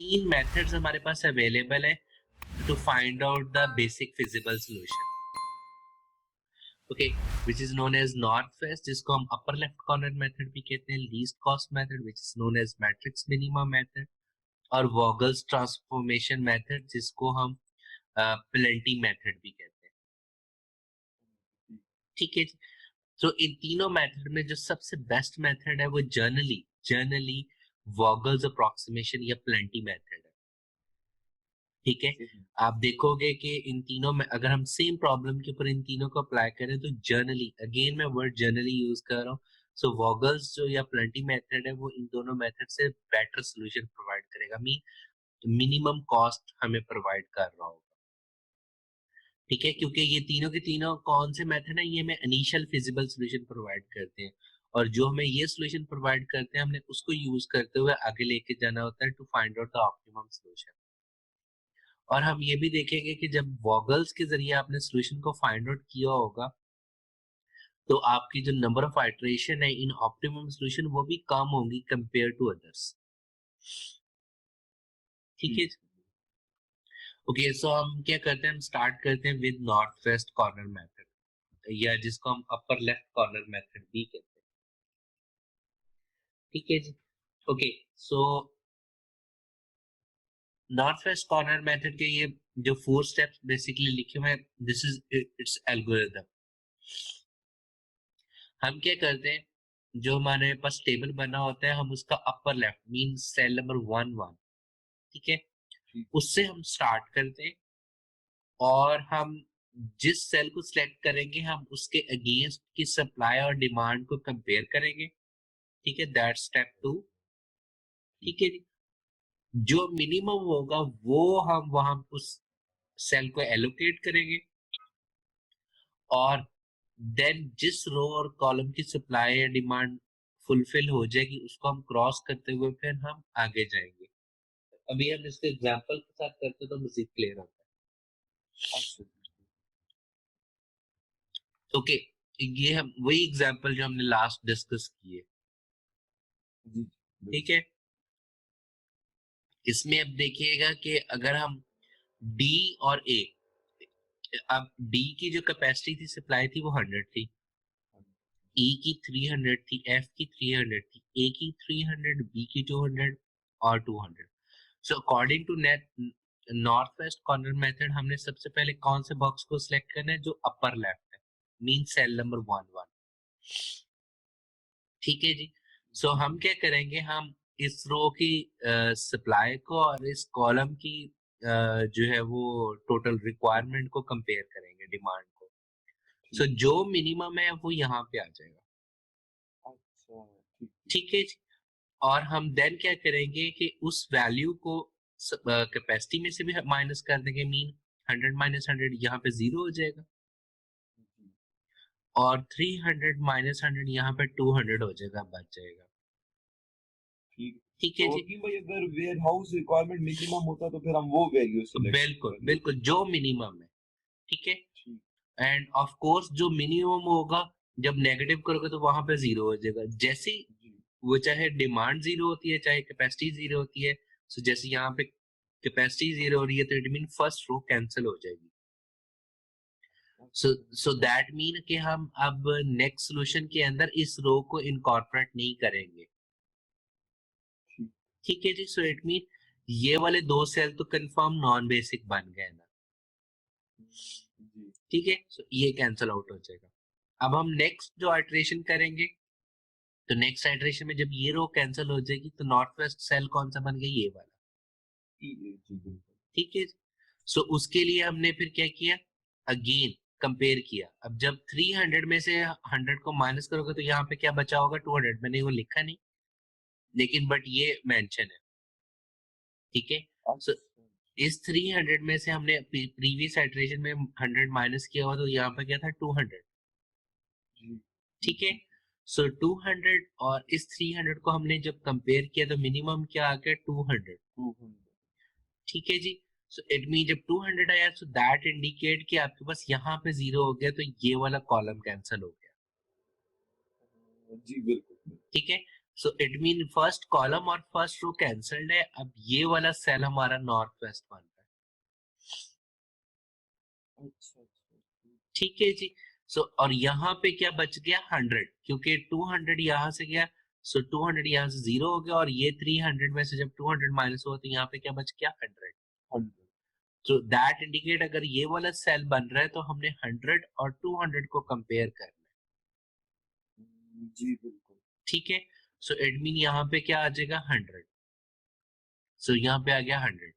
तीन मेथड्स हमारे पास अवेलेबल है to find out the basic feasible solution. Okay, which is known as north west, जिसको हम अपर लेफ्ट कॉर्नर मेथड भी कहते हैं, least cost method which is known as matrix minima method, और वॉगल्स ट्रांसफॉर्मेशन मेथड जिसको हम plenty method भी कहते हैं. ठीक है, तो इन तीनों मेथड में जो सबसे बेस्ट मेथड है वो जनरली वॉगल्स अप्रोक्सीमेशन या प्लेंटी मेथड है. ठीक है, आप देखोगे कि इन तीनों में अगर हम सेम प्रॉब्लम के ऊपर इन तीनों को अप्लाई करें तो जनरली, अगेन मैं वर्ड जनरली यूज कर रहा हूँ, सो वॉगल्स जो या प्लेंटी मेथड है वो इन दोनों मेथड से बेटर सोल्यूशन प्रोवाइड करेगा, मीन मिनिमम कॉस्ट हमें प्रोवाइड कर रहा होगा. ठीक है, क्योंकि ये तीनों के तीनों कौन से मेथड है, ये हमें इनिशियल फिजिबल सॉल्यूशन प्रोवाइड करते हैं, और जो हमें ये सॉल्यूशन प्रोवाइड करते हैं हमने उसको यूज करते हुए आगे लेके जाना होता है to find out the optimum solution. और हम ये भी देखेंगे कि जब वॉगल्स के जरिए आपने सॉल्यूशन को फाइंड आउट किया होगा तो आपकी जो नंबर ऑफ आइटरेशन है इन ऑप्टिमम सॉल्यूशन वो भी कम होंगी कंपेयर टू अदर्स. ठीक है, ओके, सो हम क्या करते हैं, हम स्टार्ट करते हैं with north west corner method या जिसको हम अपर लेफ्ट कॉर्नर मेथड भी कहते हैं. ठीक है जी, okay, so north west corner method के ये जो 4 स्टेप्स बेसिकली लिखे हुए हैं, दिस इज इट्स एल्गोरिथम. हम क्या करते हैं, जो हमारे पास टेबल बना होता है हम उसका upper left mean cell number 1 1, ठीक है, उससे हम स्टार्ट करते हैं और हम जिस सेल को सिलेक्ट करेंगे हम उसके अगेंस्ट की सप्लाई और डिमांड को कंपेयर करेंगे. ठीक है, दैट स्टेप 2. ठीक है जी, जो मिनिमम होगा वो हम वहां उस सेल को एलोकेट करेंगे, और देन जिस रो और कॉलम की सप्लाई या डिमांड फुलफिल हो जाएगी उसको हम क्रॉस करते हुए फिर हम आगे जाएंगे. अभी हम इसको एग्जांपल के साथ करते तो मजीद क्लियर होता है. ओके, ये हम वही एग्जांपल जो हमने लास्ट डिस्कस किए. ठीक है, इसमें अब देखिएगा कि अगर हम डी और ए, अब डी की जो कैपेसिटी थी सप्लाई थी वो 100 थी, ई की 300 थी, एफ की 300 थी, ए की 300, बी की 200 और 200. So according to net north west corner method हमने सबसे पहले कौन से बॉक्स को सिलेक्ट करना है, जो अपर लेफ्ट है, मीन सेल नंबर 1 1. ठीक है जी, सो हम क्या करेंगे, हम इस रो की सप्लाई को और इस कॉलम की जो है वो टोटल रिक्वायरमेंट को कंपेयर करेंगे, डिमांड को. सो जो मिनिमम है वो यहाँ पे आ जाएगा. ठीक है जी, और हम देन क्या करेंगे कि उस वैल्यू को कैपेसिटी में से भी माइनस कर देंगे, मीन 100 माइनस 100 यहाँ पे 0 हो जाएगा, और 300 माइनस 100 यहाँ पे 200 हो जाएगा, बच जाएगा. ठीक है तो जी, भाई अगर वेयर हाउस रिक्वायरमेंट मिनिमम होता तो फिर हम वो वैल्यू सेलेक्ट बिल्कुल बिल्कुल जो मिनिमम है. ठीक है, एंड ऑफ कोर्स जो मिनिमम होगा जब नेगेटिव करोगे तो वहां पे 0 हो जाएगा. जैसे वो चाहे डिमांड 0 होती है चाहे कैपेसिटी 0 होती है, सो जैसे यहाँ पे कैपेसिटी 0 हो रही है तो it mean first row cancel हो जाएगी. सो दैट मीन कि हम अब नेक्स्ट सॉल्यूशन के अंदर इस रो को इनकॉर्पोरेट नहीं करेंगे. ठीक है जी, सो इट मीन ये वाले दो सेल तो कंफर्म नॉन बेसिक बन गए ना. ठीक है, सो ये कैंसिल आउट हो जाएगा. अब हम नेक्स्ट जो आइटरेशन करेंगे, तो नेक्स्ट आइटरेशन में जब ये रो कैंसिल हो जाएगी तो नॉर्थ वेस्ट सेल कौन सा बन गया, ये वाला. ठीक है, सो उसके लिए हमने फिर क्या किया, अगेन कंपेयर किया. अब जब 300 में से 100 को माइनस करोगे तो यहाँ पे क्या बचा होगा, 200. मैंने वो लिखा नहीं लेकिन बट ये मेंशन है. ठीक है, सो इस 300 में से हमने प्रीवियस आइटरेशन में 100 माइनस किया हुआ तो यहाँ पे क्या था, 200. ठीक है, सो 200 और इस 300 को हमने जब कंपेयर किया तो मिनिमम क्या आ गया, 200. ठीक है जी, सो इट मीन जब 200 आया सो दैट इंडिकेट कि आपके पास यहाँ पे 0 हो गया तो ये वाला कॉलम कैंसिल हो गया. जी बिल्कुल. ठीक है, so it mean first column और फर्स्ट रो कैंसल्ड है। अब ये वाला सेल हमारा नॉर्थ वेस्ट बन रहा है। अच्छा ठीक है जी। सो और यहाँ पे क्या बच गया 100, क्योंकि 200 यहाँ से गया, सो 200 यहाँ से 0 हो गया, और ये 300 में से जब 200 माइनस हुआ तो यहाँ पे क्या बच गया 100। 100। तो दैट इंडिकेट अगर ये वाला सेल बन रहा है तो हमने 100 और 200 को कंपेयर करना है। जी बिल्कुल। ठीक है। सो इट मीन यहाँ पे क्या आ जाएगा 100। सो यहाँ पे आ गया 100।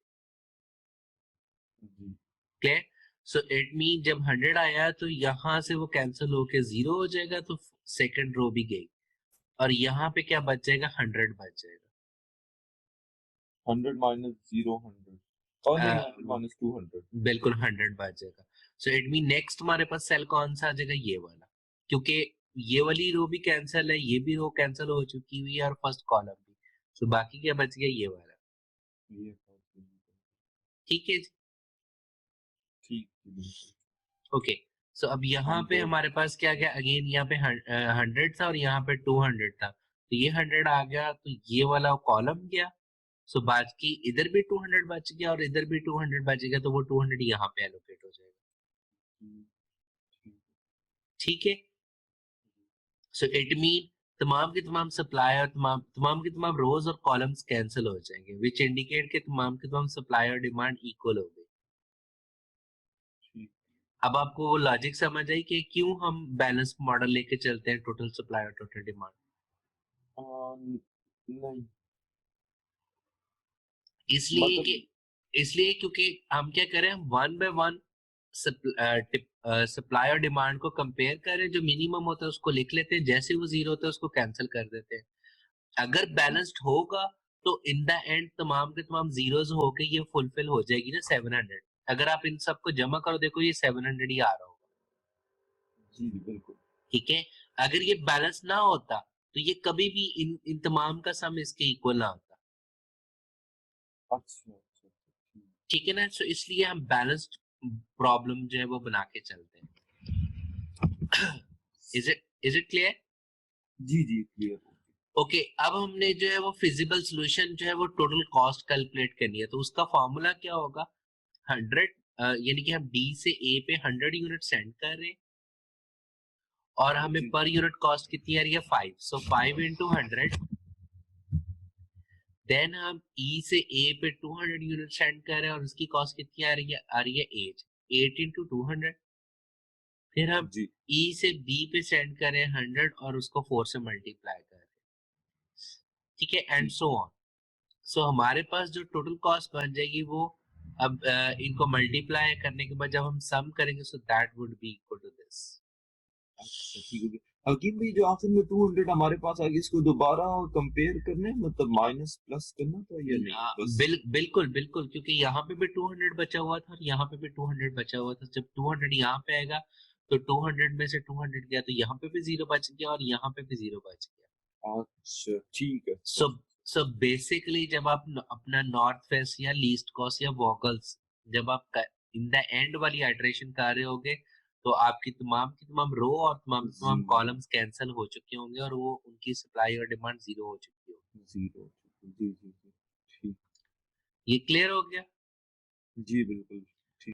जी क्लियर। सो इट मीन जब 100 आया तो यहाँ से वो कैंसिल होके 0 हो जाएगा, तो सेकंड रो भी गई, और यहाँ पे क्या बच जाएगा 100 बच जाएगा। 100 माइनस 0 100 और नहीं 100 अ, माइनस 200। बिल्कुल 100 बच जाएगा। सो इट मीन नेक्स्ट हमारे पास सेल कौन सा आ जाएगा, ये वाला, क्योंकि ये वाली रो भी कैंसिल है, ये भी रो कैंसिल हो चुकी हुई है, और फर्स्ट कॉलम भी। सो बाकी क्या बच गया, ये वाला। ये ठीक है जी। ठीक है, बिल्कुल। ओके। सो अब यहाँ पे तो हमारे पास क्या गया, अगेन यहाँ पे 100 था और यहाँ पे 200 था, तो ये 100 आ गया, तो ये वाला कॉलम गया। सो बाकी इधर भी 200 बच गया और इधर भी 200 बच गया, तो वो 200 यहाँ पे एलोकेट हो जाएगा। ठीक। ठीक है। सो इट मीन तमाम के तमाम सप्लाई और तमाम के तमाम रोज और कॉलम्स कैंसिल हो जाएंगे, विच इंडिकेट के तमाम सप्लाई और डिमांड इक्वल हो गई। ठीक। अब आपको वो लॉजिक समझ आई कि क्यों हम बैलेंस मॉडल लेके चलते हैं टोटल सप्लाई और टोटल डिमांड। नहीं इसलिए कि मतलब इसलिए क्योंकि हम क्या करें, हम वन बाय वन सप्लाई और डिमांड को कंपेयर करें, जो मिनिमम होता है उसको लिख लेते हैं, जैसे वो 0 होता है उसको कैंसिल कर देते हैं। अगर बैलेंस्ड होगा तो इन द एंड तमाम के तमाम जीरोस होके ये फुलफिल हो जाएगी ना 700। अगर आप इन सबको जमा करो, देखो ये 700 ही आ रहा होगा। जी बिल्कुल। ठीक है। अगर ये बैलेंस ना होता तो ये कभी भी इन तमाम का सम इसके इक्वल ना होता। अच्छा ठीक। ठीक है ना। सो इसलिए हम बैलेंस्ड प्रॉब्लम जो है वो बना के चलते हैं। Is it clear. जी क्लियर। ओके। अब हमने जो है वो फिजिबल सॉल्यूशन जो है वो टोटल कॉस्ट कैलकुलेट करनी है, तो उसका फॉर्मूला क्या होगा, 100, यानी कि हम डी से ए पे 100 यूनिट सेंड कर रहे हैं, और हमें जी पर यूनिट कॉस्ट कितनी आ रही है 5, सो 5 इंटू 100। देन हम ई से ए पे 200 यूनिट सेंड कर रहे हैं, और उसकी कॉस्ट कितनी आ रही है 8, 8 इंटू 200। फिर हम जी ई से बी पे सेंड कर रहे हैं 100, और उसको 4 से मल्टीप्लाई कर रहे हैं। ठीक है, एंड जी सो ऑन। सो हमारे पास जो टोटल कॉस्ट बन जाएगी वो, अब इनको मल्टीप्लाई करने के बाद जब हम सम करेंगे, so that would be equal to this. अच्छा ठीक हो गया। हकीम भाई जो आखिर में 200 हमारे पास आ गया, इसको दोबारा कंपेयर करने मतलब माइनस प्लस करना था या नहीं बस। बिल्कुल बिल्कुल, क्योंकि यहाँ पे भी 200 बचा हुआ था और यहाँ पे भी 200 बचा हुआ था। जब 200 यहाँ पे आएगा तो 200 में से 200 गया तो यहाँ पे भी 0 बच गया और यहाँ पे भी 0 बच गया। अच्छा ठीक है। सो सो बेसिकली जब आप अपना नॉर्थ वेस्ट या लीस्ट कॉस्ट या वोकल्स, जब आप इन द एंड वाली आइटरेशन कर रहे होगे, तो आपकी की तमाम रो और जी तमाम कॉलम्स कैंसिल हो चुके होंगे, और वो उनकी सप्लाई और डिमांड 0 हो चुकी होगी। जीरो। जी ठीक। ये क्लियर हो गया। जी बिल्कुल।